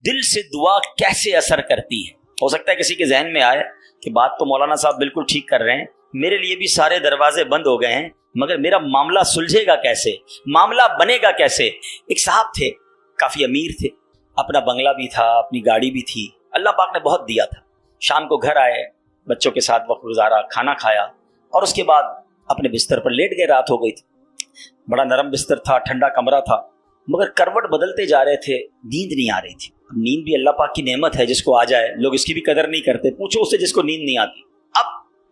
دل سے دعا کیسے اثر کرتی ہے. ہو سکتا ہے کسی کے ذہن میں آئے کہ بات تو مولانا صاحب بالکل ٹھیک کر رہے ہیں, میرے لیے بھی سارے دروازے بند ہو گئے ہیں, مگر میرا معاملہ سلجھے گا کیسے, معاملہ بنے گا کیسے. ایک صاحب تھے, کافی امیر تھے, اپنا بنگلہ بھی تھا, اپنی گاڑی بھی تھی, اللہ پاک نے بہت دیا تھا. شام کو گھر آئے, بچوں کے ساتھ وقت گزارا, کھانا کھایا اور اس کے بعد اپنے بستر پر لیٹ گئے. رات ہو گئی تھی, بڑا نرم بستر تھا, ٹھنڈا کمرہ تھا, مگر کروٹ بدلتے جا رہے تھے, نیند نہیں آ رہی تھی. اب نیند بھی اللہ پاک کی نعمت ہے, جس کو آ جائے لوگ اس کی بھی قدر نہیں کرتے, پوچھو اس سے جس کو نیند نہیں آتی. اب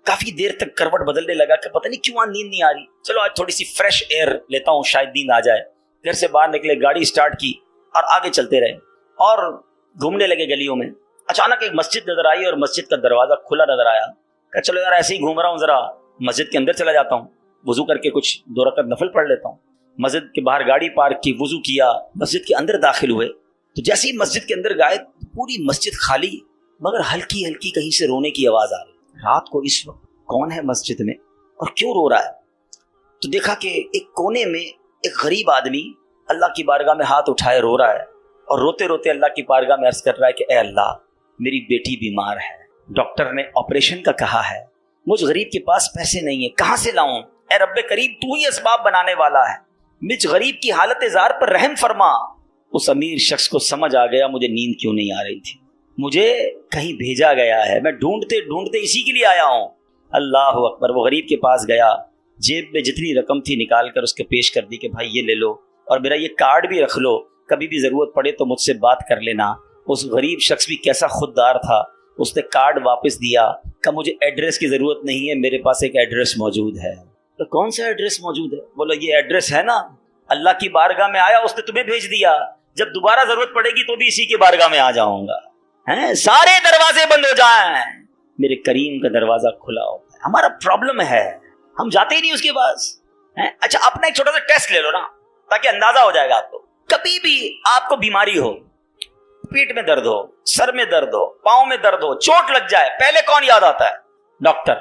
کافی دیر تک کروٹ بدلنے لگا کہ پتہ نہیں کیوں آج نیند نہیں آ رہی, چلو آج تھوڑی سی فریش ایئر لیتا ہوں, شاید نیند آ جائے. گھر سے باہر نکلے, گاڑی سٹارٹ کی اور آگے چلتے رہے اور گھومنے لگے گلیوں میں. اچانک ایک مسجد نظر آئی اور مسجد کا دروازہ کھلا نظر آیا. کہ چلو یار ایسے ہی گھوم رہا ہوں, ذرا مسجد کے اندر چلا جاتا ہوں, وضو کر کے کچھ 2 رکعت نفل پڑھ لیتا ہوں. مسجد کے باہر گاڑی پارک کی, وضو کیا, مسجد کے اندر داخل ہوئے تو جیسے ہی مسجد کے اندر گئے پوری مسجد خالی, مگر ہلکی ہلکی کہیں سے رونے کی آواز آ رہی. رات کو اس وقت کون ہے مسجد میں اور کیوں رو رہا ہے؟ تو دیکھا کہ ایک کونے میں ایک غریب آدمی اللہ کی بارگاہ میں ہاتھ اٹھائے رو رہا ہے اور روتے روتے اللہ کی بارگاہ میں عرض کر رہا ہے کہ اے اللہ, میری بیٹی بیمار ہے, ڈاکٹر نے آپریشن کا کہا ہے, مجھ غریب کے پاس پیسے نہیں ہیں, کہاں سے لاؤں؟ اے رب کریم, تو ہی اسباب بنانے والا ہے, مجھ غریب کی حالت زار پر رحم فرما. اس امیر شخص کو سمجھ آ گیا مجھے نیند کیوں نہیں آ رہی تھی, مجھے کہیں بھیجا گیا ہے, میں ڈھونڈتے ڈھونڈتے اسی کے لیے آیا ہوں. اللہ اکبر. وہ غریب کے پاس گیا, جیب میں جتنی رقم تھی نکال کر اس کے پیش کر دی کہ بھائی یہ لے لو اور میرا یہ کارڈ بھی رکھ لو, کبھی بھی ضرورت پڑے تو مجھ سے بات کر لینا. اس غریب شخص بھی کیسا خوددار تھا, اس نے کارڈ واپس دیا کہ مجھے ایڈریس کی ضرورت نہیں ہے, میرے پاس ایک ایڈریس موجود ہے. تو کون سا ایڈریس موجود ہے؟ بولو یہ ایڈریس ہے نا, اللہ کی بارگاہ میں آیا, اس نے تمہیں بھیج دیا, جب دوبارہ ضرورت پڑے گی تو بھی اسی کی بارگاہ میں آ جاؤں گا. سارے دروازے بند ہو جائیں, میرے کریم کا دروازہ کھلا ہوتا ہے. ہمارا پرابلم ہے, ہم جاتے ہی نہیں اس کے پاس. اچھا اپنا ایک چھوٹا سا ٹیسٹ لے لو نا, تاکہ اندازہ ہو جائے گا آپ کو. کبھی بھی آپ کو بیماری ہو, پیٹ میں درد ہو, سر میں درد ہو, پاؤں میں درد ہو, چوٹ لگ جائے, پہلے کون یاد آتا ہے؟ ڈاکٹر.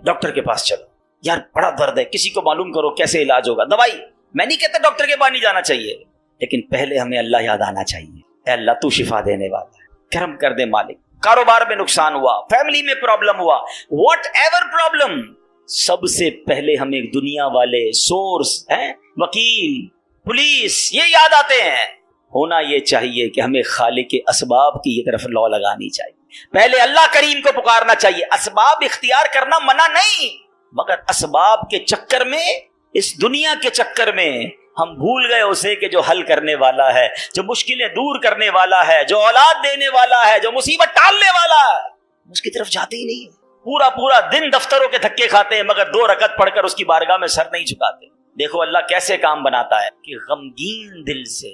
ڈاکٹر کے پاس چلو, یار بڑا درد ہے, کسی کو معلوم کرو کیسے علاج ہوگا, دوائی. میں نہیں کہتا ڈاکٹر کے پاس نہیں جانا چاہیے, لیکن پہلے ہمیں اللہ یاد آنا چاہیے. اے اللہ تو شفا دینے والا ہے, کرم کر دے مالک. کاروبار میں نقصان ہوا, فیملی میں پرابلم ہوا, واٹ ایور پرابلم, سب سے پہلے ہمیں دنیا والے, سورس, وکیل, پولیس, یہ یاد آتے ہیں. ہونا یہ چاہیے کہ ہمیں خالق کے اسباب کی یہ طرف لو لگانی چاہیے, پہلے اللہ کریم کو پکارنا چاہیے. اسباب اختیار کرنا منع نہیں, مگر اسباب کے چکر میں, اس دنیا کے چکر میں ہم بھول گئے اسے کہ جو حل کرنے والا ہے, جو مشکلیں دور کرنے والا ہے, جو اولاد دینے والا ہے, جو مصیبت ٹالنے والا ہے, اس کی طرف جاتے ہی نہیں. پورا دن دفتروں کے دھکے کھاتے ہیں, مگر 2 رکعت پڑھ کر اس کی بارگاہ میں سر نہیں جھکاتے. دیکھو اللہ کیسے کام بناتا ہے کہ غمگین دل سے,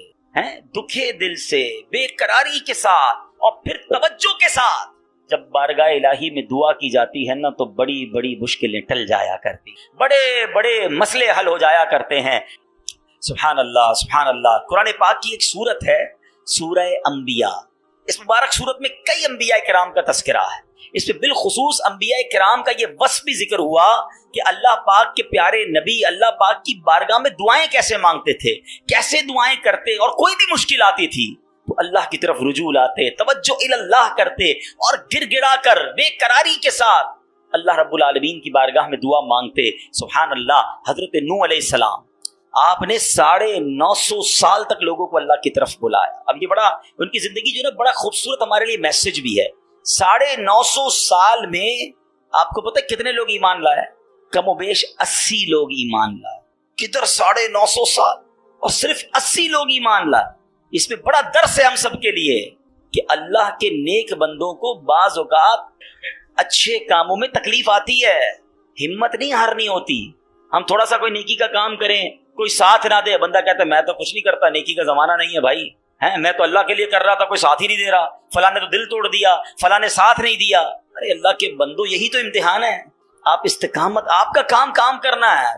دکھے دل سے, بے قراری کے ساتھ اور پھر توجہ کے ساتھ جب بارگاہ الہی میں دعا کی جاتی ہے نا, تو بڑی بڑی مشکلیں ٹل جایا کرتی, بڑے بڑے مسئلے حل ہو جایا کرتے ہیں. سبحان اللہ سبحان اللہ. قرآن پاک کی ایک سورت ہے سورہ انبیاء. اس مبارک سورت میں کئی انبیاء کرام کا تذکرہ ہے. اس میں بالخصوص انبیاء کرام کا یہ وصف بھی ذکر ہوا کہ اللہ پاک کے پیارے نبی اللہ پاک کی بارگاہ میں دعائیں کیسے مانگتے تھے, کیسے دعائیں کرتے, اور کوئی بھی مشکل آتی تھی تو اللہ کی طرف رجوع لاتے, توجہ اللہ کرتے اور گر گڑا کر بے قراری کے ساتھ اللہ رب العالمین کی بارگاہ میں دعا مانگتے. سبحان اللہ. حضرت نوح علیہ السلام, آپ نے 950 سال تک لوگوں کو اللہ کی طرف بلایا. اب یہ بڑا ان کی زندگی جو ہے نا, بڑا خوبصورت ہمارے لیے میسج بھی ہے. 950 سال میں آپ کو پتہ کتنے لوگ ایمان لائے؟ کم و بیش 80 لوگ ایمان لائے. کدھر 950 سال اور صرف 80 لوگ ایمان لائے. اس میں بڑا درس ہے ہم سب کے لیے کہ اللہ کے نیک بندوں کو بعض اوقات اچھے کاموں میں تکلیف آتی ہے, ہمت نہیں ہارنی ہوتی. ہم تھوڑا سا کوئی نیکی کا کام کریں, کوئی ساتھ نہ دے, بندہ کہتا ہے میں تو کچھ نہیں کرتا, نیکی کا زمانہ نہیں ہے بھائی, میں تو اللہ کے لیے کر رہا تھا, کوئی ساتھ ہی نہیں دے رہا, فلاں نے تو دل توڑ دیا, فلاں نے ساتھ نہیں دیا. ارے اللہ کے بندو, یہی تو امتحان ہے. آپ استقامت, آپ کا کام کرنا ہے.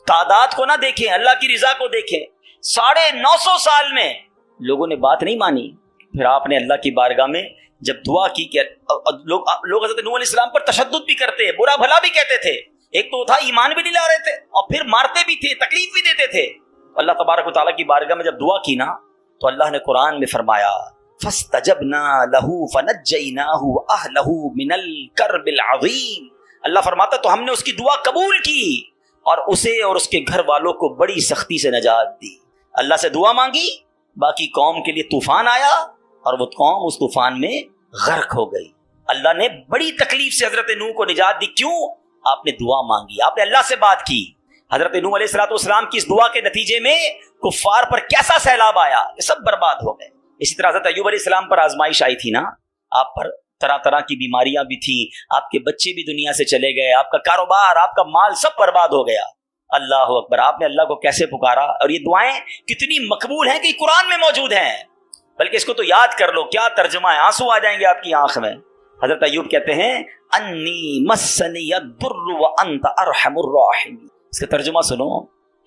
تعداد کو نہ دیکھیں, اللہ کی رضا کو دیکھیں. 950 سال میں لوگوں نے بات نہیں مانی. پھر آپ نے اللہ کی بارگاہ میں جب دعا کی کہ لوگ حضرت نوح علیہ السلام پر تشدد بھی کرتے, برا بھلا بھی کہتے تھے. ایک تو تھا ایمان بھی نہیں لا رہے تھے اور پھر مارتے بھی تھے, تکلیف بھی دیتے تھے. اللہ تبارک و تعالیٰ کی بارگاہ میں جب دعا کی نا, تو اللہ نے قرآن میں فرمایا فاستجبنا له فنجيناه واهله من الكرب العظيم. اللہ فرماتا تو ہم نے اس کی دعا قبول کی اور اسے اور اس کے گھر والوں کو بڑی سختی سے نجات دی. اللہ سے دعا مانگی، باقی قوم کے لیے طوفان آیا اور وہ قوم اس طوفان میں غرق ہو گئی. اللہ نے بڑی تکلیف سے حضرت نوح کو نجات دی. کیوں؟ آپ نے دعا مانگی، آپ نے اللہ سے بات کی. حضرت نوح علیہ السلام کی اس دعا کے نتیجے میں کفار پر کیسا سیلاب آیا کہ سب برباد ہو گئے. اسی طرح حضرت ایوب علیہ السلام پر آزمائش آئی تھی نا، آپ پر طرح طرح کی بیماریاں بھی تھیں، آپ کے بچے بھی دنیا سے چلے گئے، آپ کا کاروبار، آپ کا مال سب برباد ہو گیا. اللہ اکبر. آپ نے اللہ کو کیسے پکارا، اور یہ دعائیں کتنی مقبول ہیں کہ قرآن میں موجود ہیں. بلکہ اس کو تو یاد کر لو، کیا ترجمہ ہے، آنسو آ جائیں گے آپ کی آنکھ میں. حضرت ایوب کہتے ہیں انی مسنی الضر وانت ارحم الراحمین. اس کا ترجمہ سنو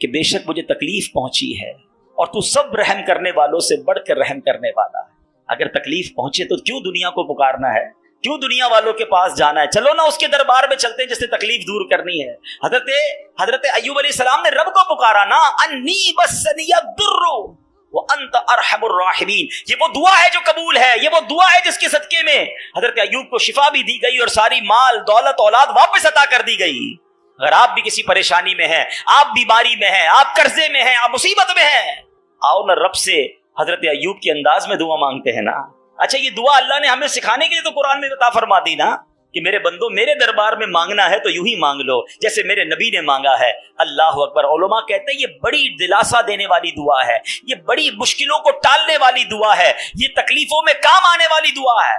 کہ بے شک مجھے تکلیف پہنچی ہے اور تو سب رحم کرنے والوں سے بڑھ کر رحم کرنے والا ہے. اگر تکلیف پہنچے تو کیوں دنیا کو پکارنا ہے، کیوں دنیا والوں کے پاس جانا ہے؟ چلو نا اس کے دربار میں چلتے ہیں جس سے تکلیف دور کرنی ہے. حضرت ایوب علیہ السلام نے رب کو پکارا نا، انی مسنی الضر وانت ارحم الراحمین. یہ وہ دعا ہے جو قبول ہے، یہ وہ دعا ہے جس کے صدقے میں حضرت ایوب کو شفا بھی دی گئی اور ساری مال دولت اولاد واپس عطا کر دی گئی. اگر آپ بھی کسی پریشانی میں ہیں، آپ بیماری میں ہیں، آپ قرضے میں ہیں، آپ مصیبت میں ہیں، آؤ نہ رب سے حضرت ایوب کے انداز میں دعا مانگتے ہیں نا. اچھا یہ دعا اللہ نے ہمیں سکھانے کے لیے تو قرآن میں عطا فرما دی نا کہ میرے بندو میرے دربار میں مانگنا ہے تو یوں ہی مانگ لو جیسے میرے نبی نے مانگا ہے. اللہ اکبر. علماء کہتے ہیں یہ بڑی دلاسا دینے والی دعا ہے، یہ بڑی مشکلوں کو ٹالنے والی دعا ہے، یہ تکلیفوں میں کام آنے والی دعا ہے.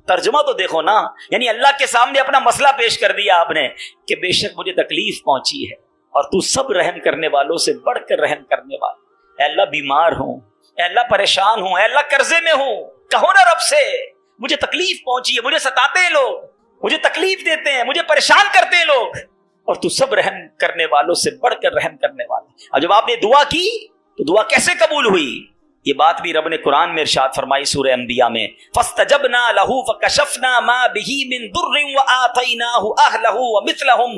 ترجمہ تو دیکھو نا، یعنی اللہ کے سامنے اپنا مسئلہ پیش کر دیا آپ نے کہ بے شک مجھے تکلیف پہنچی ہے اور تو سب رحم کرنے والوں سے بڑھ کر رحم کرنے والا. اے اللہ بیمار ہوں، اے اللہ پریشان ہوں، اے اللہ قرضے میں ہوں، کہو نا رب سے مجھے تکلیف پہنچی ہے، مجھے ستاتے ہیں لوگ، مجھے تکلیف دیتے ہیں، مجھے پریشان کرتے ہیں لوگ، اور تو سب رحم کرنے والوں سے بڑھ کر رحم کرنے والا. اور جب آپ نے دعا کی تو دعا کیسے قبول ہوئی؟ یہ بات بھی رب نے قرآن میں ارشاد فرمائی سورہ انبیاء میں، فاستجبنا له فكشفنا ما به من ضر وآتيناه أهله ومثلهم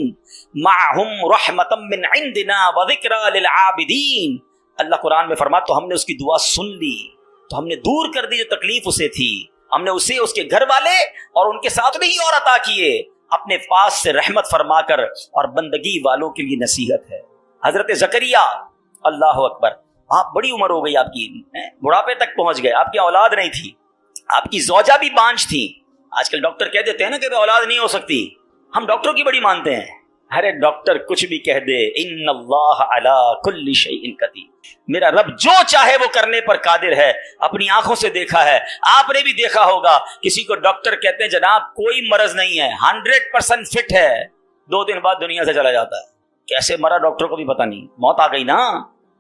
معهم رحمة من عندنا وذكرى للعابدين. اللہ قرآن میں فرماتا تو ہم نے اس کی دعا سن لی، تو ہم نے دور کر دی جو تکلیف اسے تھی، ہم نے اسے اس کے گھر والے اور ان کے ساتھ نہیں اور عطا کیے، اپنے پاس سے رحمت فرما کر اور بندگی والوں کے لیے نصیحت ہے. حضرت زکریا، اللہ اکبر، آپ بڑی عمر ہو گئی، آپ کی بڑھاپے تک پہنچ گئے، آپ کی اولاد نہیں تھی، آپ کی زوجہ بھی بانجھ تھی. آج کل ڈاکٹر کہہ دیتے ہیں نا کہ اولاد نہیں ہو سکتی، ہم ڈاکٹر کی بڑی مانتے ہیں. ارے ڈاکٹر کچھ بھی کہہ دے، ان اللہ علی کل شیء قدیر، میرا رب جو چاہے وہ کرنے پر قادر ہے. اپنی آنکھوں سے دیکھا ہے، آپ نے بھی دیکھا ہوگا، کسی کو ڈاکٹر کہتے ہیں جناب کوئی مرض نہیں ہے، 100% فٹ ہے، 2 دن بعد دنیا سے چلا جاتا ہے. کیسے مرا ڈاکٹر کو بھی پتہ نہیں، موت آ گئی نا.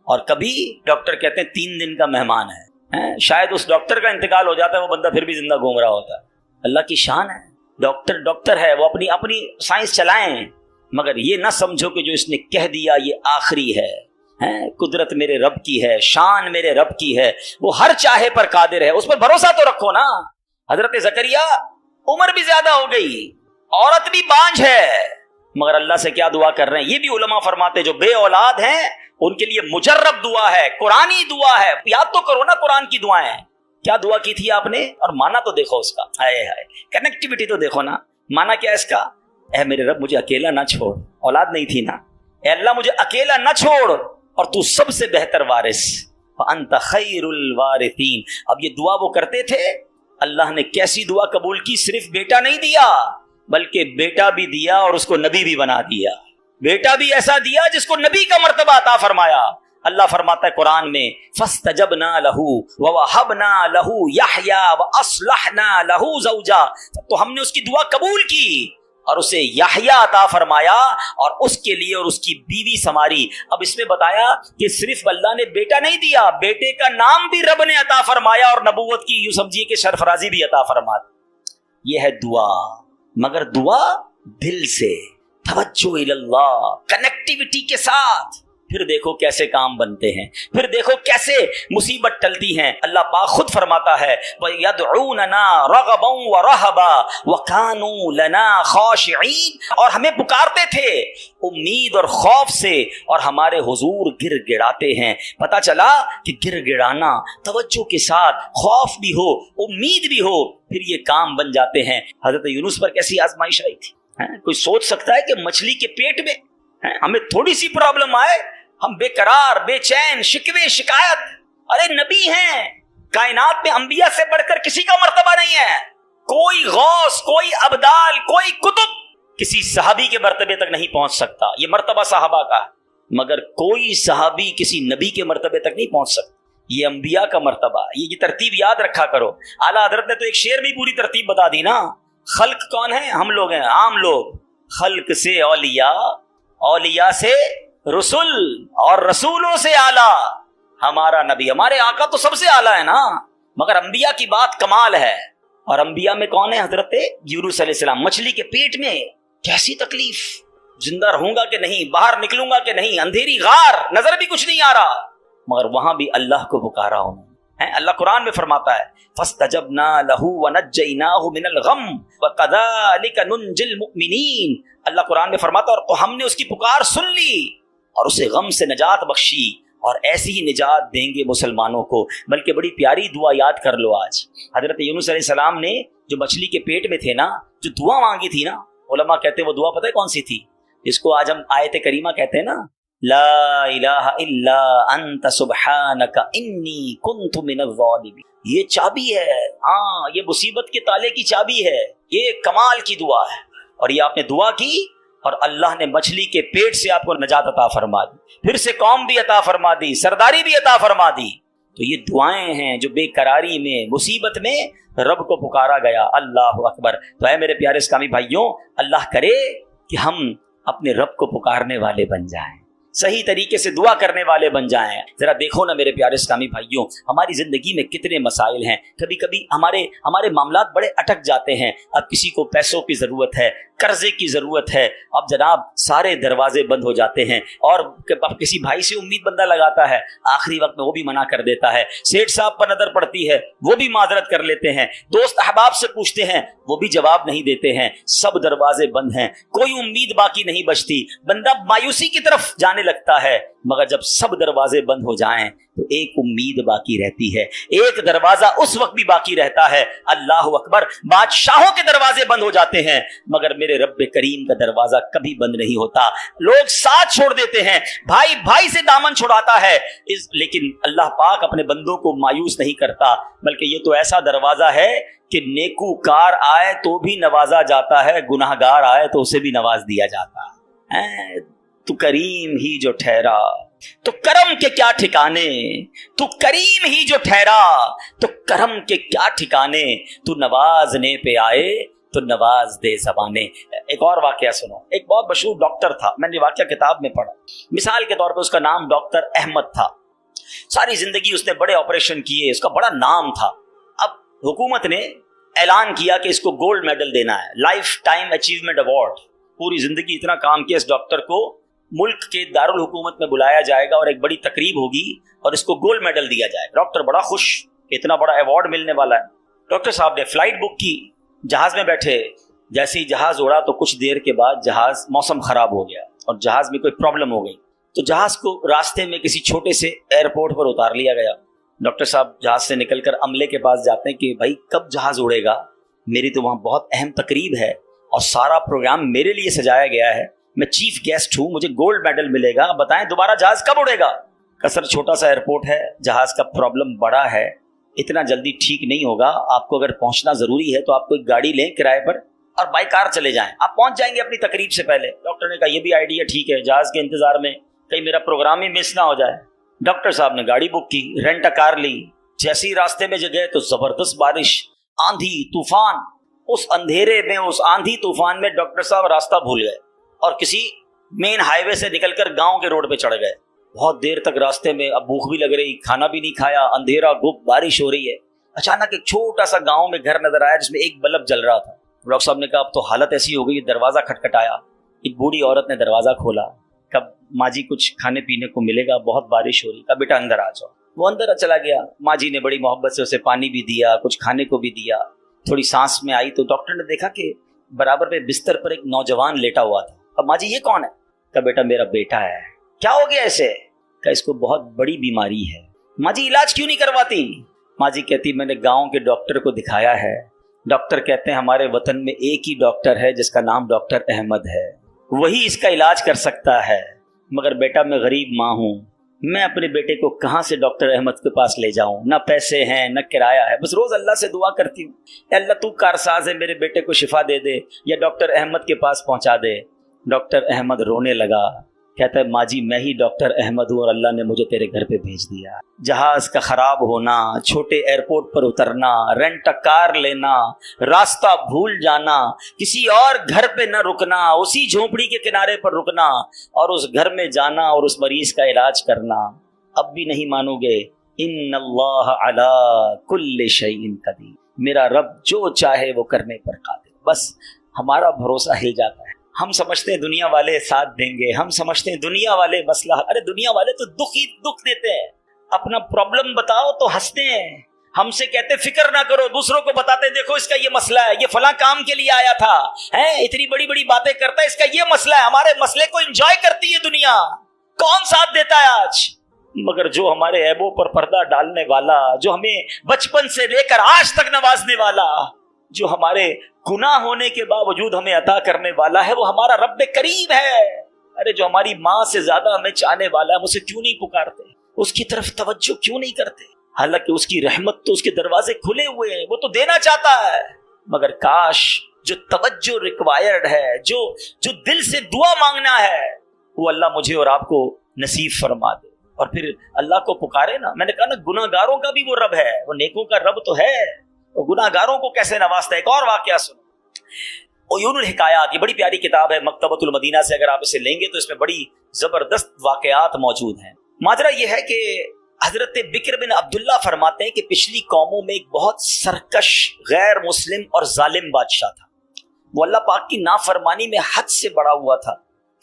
اور کبھی ڈاکٹر کہتے ہیں 3 دن کا مہمان ہے، شاید اس ڈاکٹر کا انتقال ہو جاتا ہے، وہ بندہ پھر بھی زندہ گھوم رہا ہوتا ہے. اللہ کی شان ہے، ڈاکٹر ہے، وہ اپنی سائنس چلائیں، مگر یہ نہ سمجھو کہ جو اس نے کہہ دیا یہ آخری ہے. قدرت میرے رب کی ہے، شان میرے رب کی ہے، وہ ہر چاہے پر قادر ہے، اس پر بھروسہ تو رکھو نا. حضرت زکریا عمر بھی زیادہ ہو گئی، عورت بھی بانجھ ہے، مگر اللہ سے کیا دعا کر رہے ہیں؟ یہ بھی علماء فرماتے جو بے اولاد ہیں ان کے لیے مجرب دعا ہے، قرآنی دعا ہے. یاد تو کرو نا قرآن کی دعائیں، کیا دعا کی تھی آپ نے، اور مانا تو دیکھو اس کا، ہائے ہائے کنیکٹیوٹی تو دیکھو نا. مانا کیا اس کا؟ اے میرے رب مجھے اکیلا نہ چھوڑ، اولاد نہیں تھی نا، اے اللہ مجھے اکیلا نہ چھوڑ اور تو سب سے بہتر وارث، فانت خیر الوارثین. اب یہ دعا وہ کرتے تھے، اللہ نے کیسی دعا قبول کی، صرف بیٹا نہیں دیا بلکہ بیٹا بھی دیا اور اس کو نبی بھی بنا دیا. بیٹا بھی ایسا دیا جس کو نبی کا مرتبہ عطا فرمایا. اللہ فرماتا ہے قرآن میں فاستجبنا له ووهبنا له يحيى واصلحنا له زوجا، تو ہم نے اس کی دعا قبول کی اور اسے یحییٰ عطا فرمایا اور اس کے لیے اور اس کی بیوی سنواری. اب اس میں بتایا کہ صرف اللہ نے بیٹا نہیں دیا، بیٹے کا نام بھی رب نے عطا فرمایا اور نبوت کی یوں سمجھیے کہ سرفرازی بھی عطا فرما. یہ ہے دعا، مگر دعا دل سے، توجہ اللہ، کنیکٹیوٹی کے ساتھ. फिर देखो कैसे काम बनते हैं, फिर देखो कैसे मुसीबत टलती हैं। अल्लाह पाक खुद फरमाता है वयदऊनना रगबन व रहबा व कानू लना खाशिईन, और हमें पुकारते थे उम्मीद और खौफ से, और हमारे हुजूर गिड़गिड़ाते हैं। पता चला कि गिड़गिड़ाना, तवज्जो के साथ, खौफ भी हो उम्मीद भी हो, फिर ये काम बन जाते हैं। हजरत यूनुस पर कैसी आजमाइश आई थी। कोई सोच सकता है कि मछली के पेट में हमें थोड़ी सी प्रॉब्लम आए, हम बेकरार, बेचैन, शिकवे, शिकायत। अरे नबी हैं, कायनात में अंबिया से बढ़कर किसी का मर्तबा नहीं है। कोई गौस, कोई अब्दाल, कोई कुतुब किसी सहाबी के मर्तबे तक नहीं पहुंच सकता। ये मर्तबा सहाबा का, मगर कोई सहाबी किसी नबी के मर्तबे तक नहीं पहुंच सकता। ये अंबिया का मर्तबा, ये तरतीब याद रखा करो। आला हजरत ने तो एक शेर में पूरी तरतीब बता दी ना। खल्क कौन है? हम लोग हैं, आम लोग। खल्क से औलिया, औलिया से रसूल, और रसूलों से आला हमारा नबी। हमारे आका तो सबसे आला है ना, मगर अंबिया की बात कमाल है। और अंबिया में कौन है? हजरत यूनुस अलैहिस्सलाम। मछली के पेट में कैसी तकलीफ, जिंदा रहूंगा कि नहीं, बाहर निकलूंगा कि नहीं, अंधेरी गार, नजर भी कुछ नहीं आ रहा, मगर वहां भी अल्लाह को पुकारा उन्होंने। अल्लाह कुरान में फरमाता है फस्तजबना लहू व नज्जैनाहु मिनल गम व कज़ालिका नुंजिल मुमिनीन। अल्लाह कुरान में फरमाता है और तो हमने उसकी पुकार सुन ली और उसे गम से निजात बख्शी, और ऐसी ही निजात देंगे मुसलमानों को। बल्कि बड़ी प्यारी दुआ याद कर लो आज। हजरत यूनुस अलैहिस्सलाम ने जो मछली के पेट में थे ना, जो दुआ मांगी थी ना, उलमा कहते हैं वो दुआ पता है कौन सी थी? जिसको आज हम आयत करीमा कहते हैं ना, ला इलाहा इल्ला अंत सुब्हानका इन्नी कुन्तु मिनज़ ज़ालिमीन। ये चाबी है, हाँ, ये मुसीबत के ताले की चाबी है। ये कमाल की दुआ है। और ये आपने दुआ की और अल्लाह ने मछली के पेट से आपको नजात अता फरमा दी, फिर से कौम भी अता फरमा दी, सरदारी भी अता फरमा दी। तो ये दुआएं हैं जो बेकरारी में, मुसीबत में रब को पुकारा गया। अल्लाह अकबर। तो है मेरे प्यारे इस्लामी भाइयों, अल्लाह करे कि हम अपने रब को पुकारने वाले बन जाएं, सही तरीके से दुआ करने वाले बन जाएं। जरा देखो ना मेरे प्यारे इस्लामी भाइयों, हमारी जिंदगी में कितने मसाइल हैं। कभी कभी हमारे मामलात बड़े अटक जाते हैं। अब किसी को पैसों की जरूरत है, कर्जे की जरूरत है, अब जनाब सारे दरवाजे बंद हो जाते हैं। और अब किसी भाई से उम्मीद बंदा लगाता है, आखिरी वक्त में वो भी मना कर देता है। सेठ साहब पर नजर पड़ती है, वो भी माजरत कर लेते हैं। दोस्त अहबाब से पूछते हैं, वो भी जवाब नहीं देते हैं। सब दरवाजे बंद हैं, कोई उम्मीद बाकी नहीं बचती। बंदा मायूसी की तरफ जाने लगता है। मगर जब सब दरवाजे बंद हो जाएं तो एक उम्मीद बाकी रहती है। एक दरवाजा उस वक्त भी बाकी रहता है, अल्लाह अकबर, बादशाहों के दरवाजे बंद हो जाते हैं मगर मेरे रब करीम का दरवाजा कभी बंद नहीं होता। लोग साथ छोड़ देते हैं, भाई भाई से दामन छुड़ाता है, लेकिन अल्लाह पाक अपने बंदों को मायूस नहीं करता। बल्कि ये तो ऐसा दरवाजा है कि नेकूकार आए तो भी नवाजा जाता है, गुनाहगार आए तो उसे भी नवाज दिया जाता है। तू करीम ही जो ठहरा तो करम के क्या ठिकाने, तू करीम ही जो ठहरा तो करम के क्या ठिकाने, तू नवाजने पे आए तो नवाज दे ज़बाने। एक और वाकया सुनो। एक बहुत मशहूर डॉक्टर था, मैंने वाकया किताब में पढ़ा। मिसाल के तौर पे उसका नाम डॉक्टर अहमद था। सारी जिंदगी उसने बड़े ऑपरेशन किए, उसका बड़ा नाम था। अब हुकूमत ने ऐलान किया कि इसको गोल्ड मेडल देना है, लाइफ टाइम अचीवमेंट अवार्ड। पूरी जिंदगी इतना काम किया इस डॉक्टर को, मुल्क के दारुल हुकूमत में बुलाया जाएगा और एक बड़ी तकरीब होगी और इसको गोल्ड मेडल दिया जाएगा। डॉक्टर बड़ा खुश, इतना बड़ा अवार्ड मिलने वाला है। डॉक्टर साहब ने फ्लाइट बुक की, जहाज में बैठे। जैसे ही जहाज उड़ा तो कुछ देर के बाद जहाज, मौसम खराब हो गया और जहाज में कोई प्रॉब्लम हो गई, तो जहाज को रास्ते में किसी छोटे से एयरपोर्ट पर उतार लिया गया। डॉक्टर साहब जहाज से निकलकर अमले के पास जाते हैं कि भाई कब जहाज उड़ेगा, मेरी तो वहां बहुत अहम तकरीब है और सारा प्रोग्राम मेरे लिए सजाया गया है, मैं चीफ गेस्ट हूं, मुझे गोल्ड मेडल मिलेगा, बताएं दोबारा जहाज कब उड़ेगा। कसर छोटा सा एयरपोर्ट है, जहाज का प्रॉब्लम बड़ा है, इतना जल्दी ठीक नहीं होगा, आपको अगर पहुंचना जरूरी है तो आप कोई गाड़ी लें किराए पर और बाई कार चले जाएं, आप पहुंच जाएंगे अपनी तकरीब से पहले। डॉक्टर ने कहा यह भी आइडिया ठीक है, जहाज के इंतजार में कहीं मेरा प्रोग्राम ही मिस ना हो जाए। डॉक्टर साहब ने गाड़ी बुक की, रेंट अ कार ली। जैसे ही रास्ते में गए तो जबरदस्त बारिश, आंधी तूफान। उस अंधेरे में, उस आंधी तूफान में डॉक्टर साहब रास्ता भूल गए और किसी मेन हाईवे से निकलकर गांव के रोड पे चढ़ गए। बहुत देर तक रास्ते में, अब भूख भी लग रही, खाना भी नहीं खाया, अंधेरा गुप, बारिश हो रही है। अचानक एक छोटा सा गांव में घर नजर आया जिसमें एक बल्ब जल रहा था। डॉक्टर साहब ने कहा अब तो हालत ऐसी हो गई, दरवाजा खटखटाया। एक बूढ़ी औरत ने दरवाजा खोला, कब माँ जी कुछ खाने पीने को मिलेगा, बहुत बारिश हो रही, कहा बेटा अंदर आ जाओ। वो अंदर चला गया, माँ जी ने बड़ी मोहब्बत से उसे पानी भी दिया, कुछ खाने को भी दिया। थोड़ी सांस में आई तो डॉक्टर ने देखा कि बराबर पे बिस्तर पर एक नौजवान लेटा हुआ था। अब माँ जी ये कौन है? कहा बेटा मेरा बेटा है। क्या हो गया ऐसे? कहा इसको बहुत बड़ी बीमारी है। माँ जी इलाज क्यों नहीं करवाती? माँ जी कहती मैंने गांव के डॉक्टर को दिखाया है, डॉक्टर कहते हैं हमारे वतन में एक ही डॉक्टर है जिसका नाम डॉक्टर अहमद है, वही इसका इलाज कर सकता है। मगर बेटा मैं गरीब माँ हूँ, मैं अपने बेटे को कहाँ से डॉक्टर अहमद के पास ले जाऊँ? ना पैसे हैं न किराया है, बस रोज अल्लाह से दुआ करती हूँ, अल्लाह तू कारसाज है, मेरे बेटे को शिफा दे दे या डॉक्टर अहमद के पास पहुँचा दे। डॉक्टर अहमद रोने लगा, कहता है माँ जी मैं ही डॉक्टर अहमद हूँ और अल्लाह ने मुझे तेरे घर पे भेज दिया। जहाज का खराब होना, छोटे एयरपोर्ट पर उतरना, रेंट कार लेना, रास्ता भूल जाना, किसी और घर पे न रुकना, उसी झोपड़ी के किनारे पर रुकना और उस घर में जाना और उस मरीज का इलाज करना। अब भी नहीं मानोगे, इन्नल्लाह अला कुल्लि शैइन कदीर, मेरा रब जो चाहे वो करने पर कादिर। बस हमारा भरोसा हिल जाता है। हम समझते हैं दुनिया वाले साथ देंगे, हम समझते हैं दुनिया वाले मसला, अरे दुनिया वाले तो दुख ही दुख देते हैं। अपना प्रॉब्लम बताओ तो हंसते हैं, हमसे कहते फिक्र ना करो, दूसरों को बताते देखो इसका ये मसला है, ये फला काम के लिए आया था, है इतनी बड़ी बड़ी बातें करता है, इसका ये मसला है। हमारे मसले को एंजॉय करती है दुनिया, कौन साथ देता है आज? मगर जो हमारे ऐबों पर पर्दा डालने वाला, जो हमें बचपन से लेकर आज तक नवाजने वाला, जो हमारे गुनाह होने के बावजूद हमें अता करने वाला है, वो हमारा रब करीम है। अरे जो हमारी माँ से ज्यादा हमें चाहने वाला है, हम उसे क्यों नहीं पुकारते, उसकी तरफ तवज्जो क्यों नहीं करते? हालांकि उसकी रहमत तो उसके दरवाजे खुले हुए हैं, वो तो देना चाहता है। मगर काश जो तवज्जो रिक्वायर्ड है, जो दिल से दुआ मांगना है, वो अल्लाह मुझे और आपको नसीब फरमा दे। और फिर अल्लाह को पुकारे ना। मैंने कहा ना गुनाहगारों का भी वो रब है, वो नेकों का रब तो है, वो गुनाहगारों को कैसे नवाजता है। एक और वाकया सुनो, उयूनुल हिकायात, ये बड़ी प्यारी किताब है मकतबतुल मदीना से, अगर आप इसे लेंगे तो इसमें बड़ी जबरदस्त वाकयात मौजूद हैं। माजरा ये है कि हजरत बिक्र बिन अब्दुल्ला फरमाते हैं कि पिछली कौमों में एक बहुत सरकश, गैर मुस्लिम और जालिम बादशाह था। वो अल्लाह पाक की नाफरमानी में हद से बड़ा हुआ था।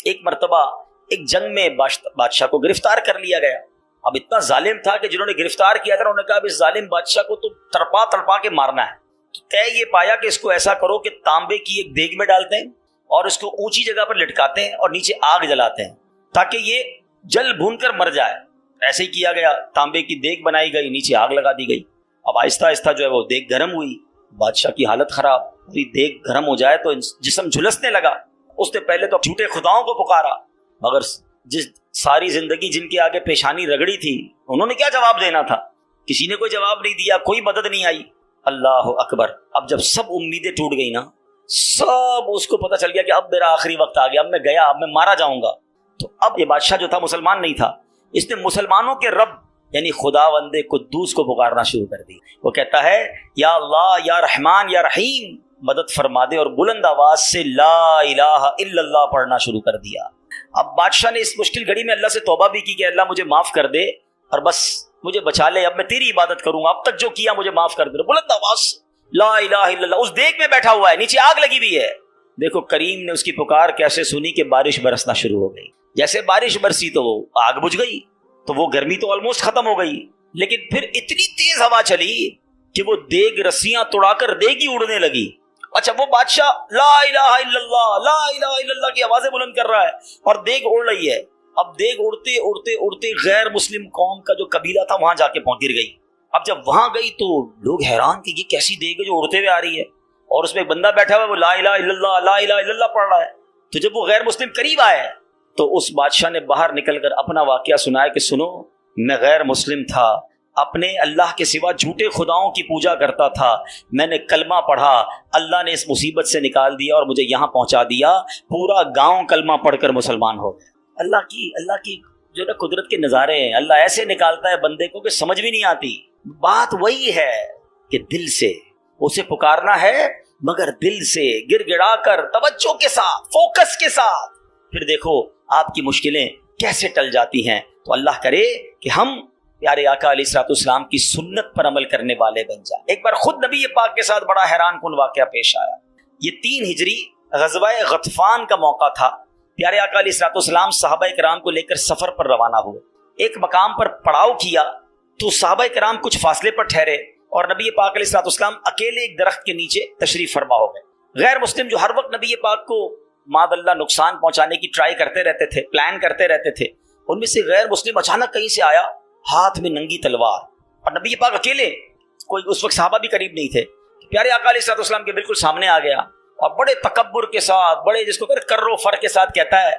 एक मर्तबा एक जंग में बादशाह को गिरफ्तार कर लिया गया। अब इतना जालिम था कि जिन्होंने गिरफ्तार किया था उन्होंने कहा अब इस जालिम बादशाह को तो तड़पा तड़पा के मारना है। तो तय ये पाया कि इसको ऐसा करो कि तांबे की एक देग में डालते हैं और इसको ऊंची जगह पर लटकाते हैं और नीचे आग जलाते हैं ताकि ये जल भून कर मर जाए। ऐसे ही किया गया, तांबे की देग बनाई गई, नीचे आग लगा दी गई। अब आहिस्ता आहिस्ता जो है वो देग गर्म हुई, बादशाह की हालत खराब। पूरी देग गर्म हो जाए तो जिस्म झुलसने लगा। उसने पहले तो झूठे खुदाओं को पुकारा, मगर जिस सारी जिंदगी जिनके आगे पेशानी रगड़ी थी उन्होंने क्या जवाब देना था? किसी ने कोई जवाब नहीं दिया, कोई मदद नहीं आई। अल्लाह अकबर। अब जब सब उम्मीदें टूट गई ना, सब उसको पता चल गया कि अब मेरा आखिरी वक्त आ गया, अब मैं गया, अब मैं मारा जाऊंगा। तो अब ये बादशाह जो था मुसलमान नहीं था, इसने मुसलमानों के रब यानी खुदावंदे कुद्दूस को पुकारना शुरू कर दी। वो कहता है या अल्लाह या रहमान या रहीम मदद फरमा दे, और बुलंद आवाज से ला इलाहा इल्लल्लाह पढ़ना शुरू कर दिया। अब बादशाह ने इस मुश्किल घड़ी में अल्लाह से तौबा भी की कि अल्लाह मुझे माफ कर दे और बस मुझे बचा ले, अब मैं तेरी इबादत करूंगा, अब तक जो किया मुझे माफ कर दे। बुलंद आवाज ला इलाहा इल्लल्लाह। उस देग में बैठा हुआ है, नीचे आग लगी हुई है। देखो करीम ने उसकी पुकार कैसे सुनी कि बारिश बरसना शुरू हो गई। जैसे बारिश बरसी तो वो आग बुझ गई, तो वो गर्मी तो ऑलमोस्ट खत्म हो गई। लेकिन फिर इतनी तेज हवा चली कि वो देग रस्सियां तोड़ाकर देग ही उड़ने लगी। अच्छा, वो बादशाह ला इलाहा इल्लल्लाह की आवाजें बुलंद कर रहा है और देग उड़ रही है। अब देग उड़ते उड़ते उड़ते गैर मुस्लिम कौम का जो कबीला था वहां जाके गिर गई। अब जब वहां गई तो लोग हैरान कि ये कैसी देग है जो उड़ते हुए आ रही है, और उसमें एक बंदा बैठा हुआ है, वो ला इलाहा इल्लल्लाह पढ़ रहा है। तो जब वो गैर मुस्लिम करीब आए तो उस बादशाह ने बाहर निकलकर अपना वाकया सुनाया कि सुनो, मैं गैर मुस्लिम था, अपने अल्लाह के सिवा झूठे खुदाओं की पूजा करता था, मैंने कलमा पढ़ा, अल्लाह ने इस मुसीबत से निकाल दिया और मुझे यहाँ पहुँचा दिया। पूरा गांव कलमा पढ़कर मुसलमान हो गए। अल्लाह की जो ना कुदरत के नज़ारे हैं, अल्लाह ऐसे निकालता है बंदे को कि समझ भी नहीं आती। बात वही है कि दिल से उसे पुकारना है, मगर दिल से गिड़गिड़ा कर तवज्जो के साथ, फोकस के साथ, फिर देखो आपकी मुश्किलें कैसे टल जाती हैं। तो अल्लाह करे कि हम प्यारे आका अलैहिस्सलाम की सुन्नत पर अमल करने वाले बन जाए। एक बार खुद नबी पाक के साथ बड़ा हैरान कुन वाकया पेश आया। ये 3 हिजरी गज़वा गतफान का मौका था। پیارے आका अलैहिस्सलाम सहाबा किराम को लेकर सफर पर रवाना हुए। एक मकाम पर पड़ाव किया तो सहाबा किराम कुछ फासले पर ठहरे और नबी पाक अलैहिस्सलाम अकेले एक दरख्त के नीचे तशरीफ फरमा हो गए। गैर मुस्लिम जो हर वक्त नबी पाक को मादल्ला नुकसान पहुंचाने की ट्राई करते रहते थे, प्लान करते रहते थे, उनमें से गैर मुस्लिम अचानक कहीं से आया, हाथ में नंगी तलवार, और नबी पाक अकेले, कोई उस वक्त सहाबा भी करीब नहीं थे। प्यारे आका अलैहिस्सलाम के बिल्कुल सामने आ गया और बड़े तकब्बुर के साथ, बड़े जिसको कहते कर्रो फर के साथ कहता है,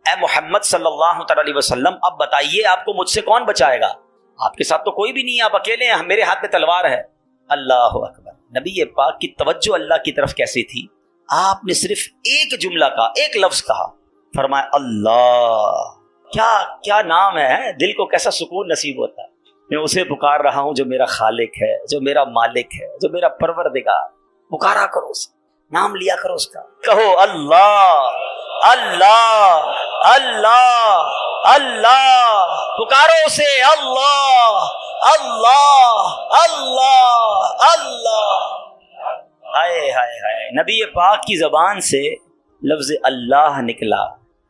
ऐ मोहम्मद सल्लल्लाहु अलैहि वसल्लम, अब बताइए आपको मुझसे कौन बचाएगा? आपके साथ तो कोई भी नहीं है, आप अकेले हैं, मेरे हाथ में तलवार है। अल्लाह अकबर। नबी पाक की तवज्जो अल्लाह की तरफ कैसी थी? आपने सिर्फ एक जुमला कहा, एक लफ्ज कहा, फरमाया अल्लाह। क्या क्या नाम है, दिल को कैसा सुकून नसीब होता है। मैं उसे पुकार रहा हूं जो मेरा खालिक है, जो मेरा मालिक है, जो मेरा परवरदिगार। पुकारा करो उसका, नाम लिया करो उसका, कहो अल्लाह अल्लाह अल्लाह अल्लाह, पुकारो उसे अल्लाह अल्लाह अल्लाह अल्लाह। हाय हाय हाय, नबी पाक की जबान से लफ्ज अल्लाह निकला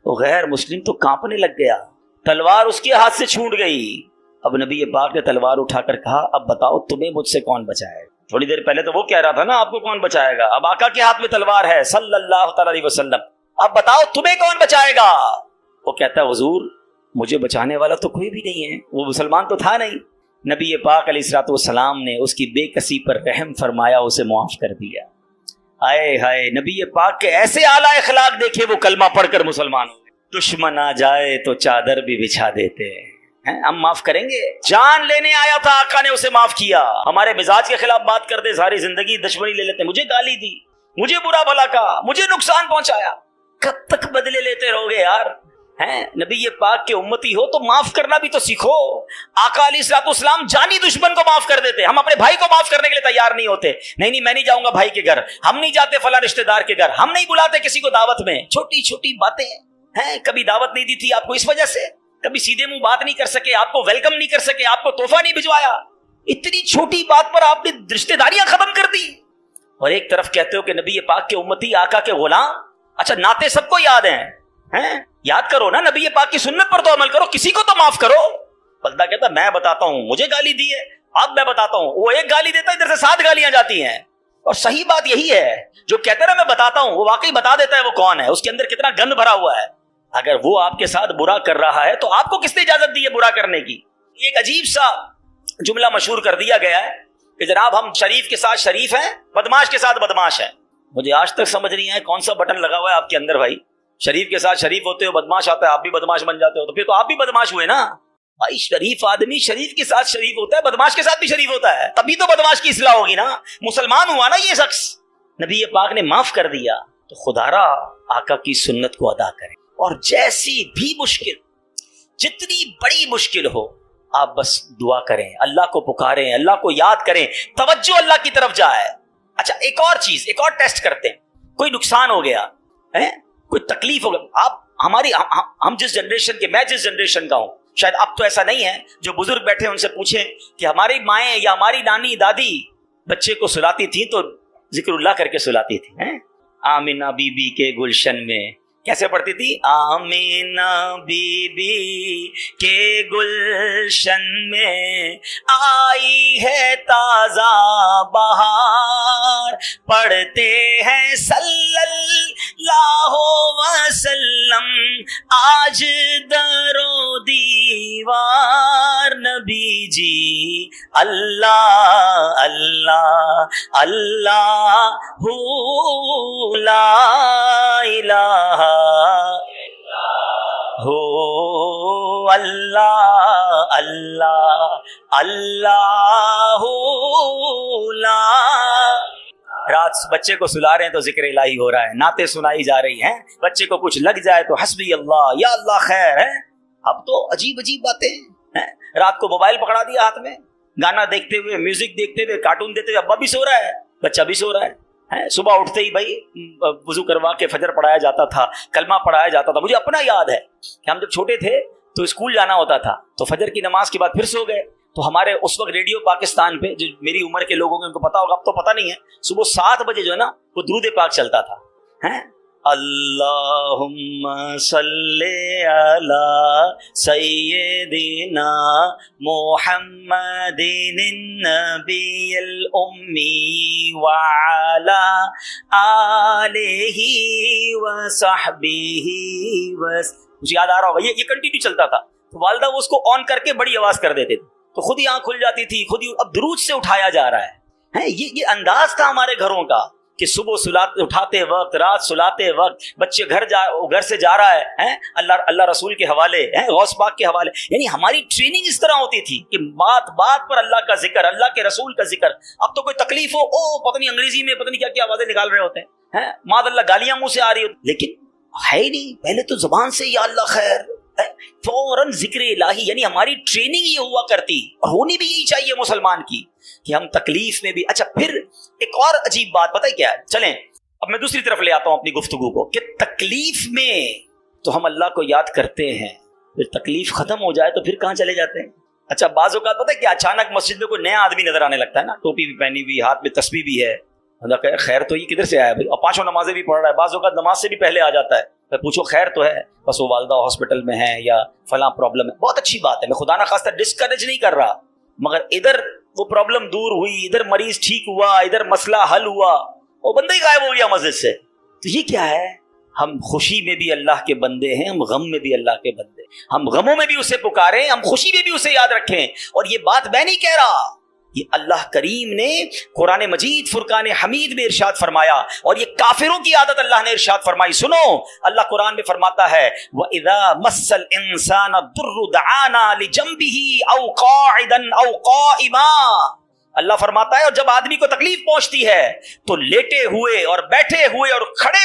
तो गैर मुस्लिम तो कांपने लग गया, तलवार उसके हाथ से छूट गई। अब नबी पाक ने तलवार उठाकर कहा, अब बताओ तुम्हें मुझसे कौन बचाएगा? थोड़ी देर पहले तो वो कह रहा था ना आपको कौन बचाएगा, अब आका के हाथ में तलवार है सल्लल्लाहु अलैहि वसल्लम, अब बताओ तुम्हें कौन बचाएगा? वो कहता है हुजूर मुझे बचाने वाला तो कोई भी नहीं है, वो मुसलमान तो था नहीं। नबी पाक अलैहिस्सलाम ने उसकी बेकसी पर रहम फरमाया, उसे मुआफ कर दिया। हाय हाय, नबी पाक के ऐसे आला अखलाक देखे, वो कलमा पढ़कर मुसलमान हो गए। दुश्मन आ जाए तो चादर भी बिछा देते हैं, हम माफ करेंगे। जान लेने आया था, आका ने उसे माफ किया। हमारे मिजाज के खिलाफ बात कर दे, सारी जिंदगी दुश्मनी ले लेते, मुझे गाली दी, मुझे बुरा भला कहा, मुझे नुकसान पहुंचाया, कब तक बदले लेते रहोगे यार? हैं नबी पाक के उम्मती हो तो माफ करना भी तो सीखो। आका अलैहिस्सलाम जानी दुश्मन को माफ कर देते, हम अपने भाई को माफ करने के लिए तैयार नहीं होते। नहीं मैं नहीं जाऊंगा भाई के घर, हम नहीं जाते फला रिश्तेदार के घर, हम नहीं बुलाते किसी को दावत में। छोटी छोटी बातें हैं, कभी दावत नहीं दी थी आपको इस वजह से, कभी सीधे मुंह बात नहीं कर सके, आपको वेलकम नहीं कर सके, आपको तोहफा नहीं भिजवाया, इतनी छोटी बात पर आपने रिश्तेदारियां खत्म कर दी। और एक तरफ कहते हो कि नबी पाक के उम्मती, आका के गुलाम। अच्छा नाते सबको याद हैं, याद करो ना, नबी पाक की सुन्नत पर तो अमल करो, किसी को तो माफ करो। बंदा कहता मैं बताता हूं, मुझे गाली दी है, अब मैं बताता हूं। वो एक गाली देता है, इधर से 7 गालियां जाती हैं। और सही बात यही है, जो कहते ना मैं बताता हूं, वो वाकई बता देता है वो कौन है, उसके अंदर कितना गंद भरा हुआ है। अगर वो आपके साथ बुरा कर रहा है तो आपको किसने इजाजत दी है बुरा करने की? एक अजीब सा जुमला मशहूर कर दिया गया है कि जनाब हम शरीफ के साथ शरीफ हैं, बदमाश के साथ बदमाश हैं। मुझे आज तक समझ नहीं है कौन सा बटन लगा हुआ है आपके अंदर भाई। शरीफ के साथ शरीफ होते हो, बदमाश आता है, आप भी बदमाश बन जाते हो, तो फिर तो आप भी बदमाश हुए ना भाई। शरीफ आदमी शरीफ के साथ शरीफ होता है, बदमाश के साथ भी शरीफ होता है, तभी तो बदमाश की इस्लाह होगी ना। मुसलमान हुआ ना ये शख्स, नबी पाक ने माफ कर दिया। तो खुदारा आका की सुन्नत को अदा करें, और जैसी भी मुश्किल, जितनी बड़ी मुश्किल हो, आप बस दुआ करें, अल्लाह को पुकारें, अल्लाह को याद करें, तवज्जो अल्लाह की तरफ जाए। अच्छा एक और चीज, एक और टेस्ट करते हैं। कोई नुकसान हो गया है, कोई तकलीफ हो गया, आप हमारी हम जिस जनरेशन के, मैं जिस जनरेशन का हूं, शायद अब तो ऐसा नहीं है, जो बुजुर्ग बैठे उनसे पूछें कि हमारी माएं या हमारी नानी दादी बच्चे को सुलाती थी तो जिक्रुल्लाह करके सुलाती थी। हैं आमिना बीबी के गुलशन में कैसे पढ़ती थी? आमीना बीबी के गुलशन में आई है ताजा बहार, पढ़ते हैं सल्लल्लाहु वसल्लम आज दरो दीवार। नबी जी अल्लाह अल्लाह अल्लाह हू ला इलाहा हो अल्लाह अल्लाह अल्लाह ला। रात बच्चे को सुला रहे हैं तो जिक्र इलाही हो रहा है, नाते सुनाई जा रही हैं, बच्चे को कुछ लग जाए तो हस्बी अल्लाह या अल्लाह खैर है। अब तो अजीब अजीब बातें हैं। रात को मोबाइल पकड़ा दिया हाथ में, गाना देखते हुए, म्यूजिक देखते हुए, कार्टून देखते हुए, अब्बा भी सो रहा है, बच्चा भी सो रहा है। सुबह उठते ही भाई वुजू करवा के फजर पढ़ाया जाता था, कलमा पढ़ाया जाता था। मुझे अपना याद है कि हम जब छोटे थे तो स्कूल जाना होता था, तो फजर की नमाज के बाद फिर सो गए, तो हमारे उस वक्त रेडियो पाकिस्तान पे, जो मेरी उम्र के लोगों को उनको पता होगा, अब तो पता नहीं है, सुबह 7 बजे जो है ना वो दुरूद पाक चलता था। हैं اللہم صلی علی سیدنا محمد النبی الامی وعلی آلہ وصحبہ مجھے یاد آ رہا ہوگا یہ کنٹینیو چلتا تھا. تو والدہ وہ اس کو آن کر کے بڑی آواز کر دیتے تھے تو خود ہی آنکھ کھل جاتی تھی, خود ہی. اب درود سے اٹھایا جا رہا ہے. یہ انداز تھا ہمارے گھروں کا کہ صبح اٹھاتے وقت, رات سلاتے وقت, بچے گھر سے جا رہا ہے اللہ رسول کے حوالے, غوث پاک کے حوالے. یعنی ہماری ٹریننگ اس طرح ہوتی تھی کہ بات پر اللہ کا ذکر, اللہ کے رسول کا ذکر. اب تو کوئی تکلیف ہو پتہ نہیں انگریزی میں پتہ نہیں کیا کیا آوازیں نکال رہے ہوتے ہیں, معاذ اللہ گالیاں منہ سے آ رہی ہوتی, لیکن ہے ہی نہیں. پہلے تو زبان سے یا اللہ خیر, فوراً ذکر الہی. یعنی ہماری ٹریننگ یہ ہوا کرتی اور ہونی بھی یہی چاہیے مسلمان کی کہ ہم تکلیف میں بھی. اچھا پھر ایک اور عجیب بات پتہ ہے کیا ہے, چلیں اب میں دوسری طرف لے آتا ہوں اپنی گفتگو کو, کہ تکلیف میں تو ہم اللہ کو یاد کرتے ہیں, پھر تکلیف ختم ہو جائے تو پھر کہاں چلے جاتے ہیں. اچھا بعض اوقات پتہ ہے کہ اچانک مسجد میں کوئی نیا آدمی نظر آنے لگتا ہے نا, ٹوپی بھی پہنی ہوئی, ہاتھ میں تسبیح بھی ہے, خیر تو یہ کدھر سے آیا بھائی, اور 5 نمازیں بھی پڑھ رہا ہے. بعض اوقات نماز سے بھی پہلے آ جاتا ہے, پوچھو خیر تو ہے, بس وہ والدہ ہاسپٹل میں ہے یا فلاں پرابلم ہے. بہت اچھی بات ہے, میں خدا نہ خواستہ ڈسکریج نہیں کر رہا, مگر ادھر وہ پرابلم دور ہوئی, ادھر مریض ٹھیک ہوا, ادھر مسئلہ حل ہوا, وہ بندہ ہی غائب ہو گیا مسجد سے. تو یہ کیا ہے؟ ہم خوشی میں بھی اللہ کے بندے ہیں, ہم غم میں بھی اللہ کے بندے. ہم غموں میں بھی اسے پکاریں, ہم خوشی میں بھی اسے یاد رکھیں. اور یہ بات میں نہیں کہہ رہا, یہ اللہ کریم نے قرآن مجید فرقان حمید میں ارشاد فرمایا, اور یہ کافروں کی عادت اللہ نے ارشاد فرمائی. سنو, اللہ قرآن میں فرماتا ہے وَإِذَا مَسَّ الْإِنسَانَ الضُّرُّ دَعَانَا لِجَنبِهِ أَوْ قَاعِدًا أَوْ قَائِمًا. اللہ فرماتا ہے اور جب آدمی کو تکلیف پہنچتی ہے تو لیٹے ہوئے اور بیٹھے ہوئے اور کھڑے